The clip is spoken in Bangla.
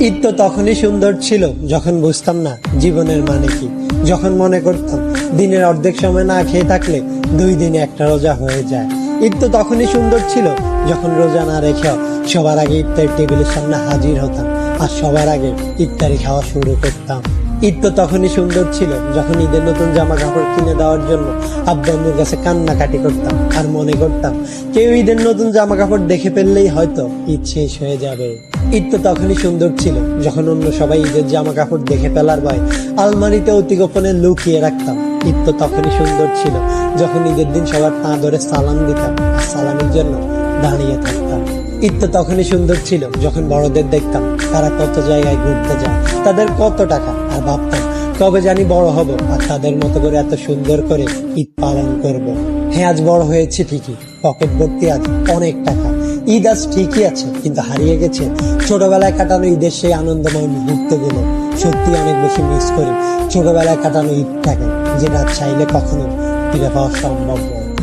ঈদ তো তখনই সুন্দর ছিল যখন বুঝতাম না জীবনের মানে কি, যখন মনে করতাম দিনের অর্ধেক সময় না খেয়ে থাকলে 2 দিনে একটা রোজা হয়ে যায়। ঈদ তো তখনই সুন্দর ছিল যখন রোজা না রেখেও সবার আগে ইফতার টেবিলের সামনে হাজির হতাম আর সবার আগে ইফতারি খাওয়া শুরু করতাম। ঈদ তো তখনই সুন্দর ছিল যখন ঈদের নতুন জামা কাপড় কিনে দেওয়ার জন্য আব্বু আম্মুর কাছে কান্নাকাটি করতাম আর মনে করতাম কেউ ঈদের নতুন জামা কাপড় দেখে ফেললেই হয়তো ঈদ শেষ হয়ে যাবে। ঈদ তো তখনই সুন্দর ছিল যখন অন্য সবাই ঈদের জামা কাপড় দেখে ফেলার ভয় আলমারিতে অতি গোপনে লুকিয়ে রাখতাম। ঈদ তো তখনই সুন্দর ছিল যখন ঈদের দিন সবার পা ধরে সালাম দিতাম আর সালামের জন্য দাঁড়িয়ে থাকতাম। ঈদ তো তখনই সুন্দর ছিল যখন বড়দের দেখতাম তারা কত জায়গায় ঘুরতে যায়, তাদের কত টাকা, আর ভাবতাম কবে জানি বড় হব আর তাদের মতো করে এত সুন্দর করে ঈদ পালন করব। হ্যাঁ, আজ বড় হয়েছে ঠিকই, পকেট ভর্তি আজ অনেক টাকা। ঈদ আজ ঠিকই আছে, কিন্তু হারিয়ে গেছে ছোটবেলায় কাটানো ঈদের সেই আনন্দময় মুহূর্তগুলো। সত্যি অনেক বেশি মিস করি ছোটবেলায় কাটানো ঈদটাকে, যেটা চাইলে কখনো ফিরে পাওয়া সম্ভব নয়।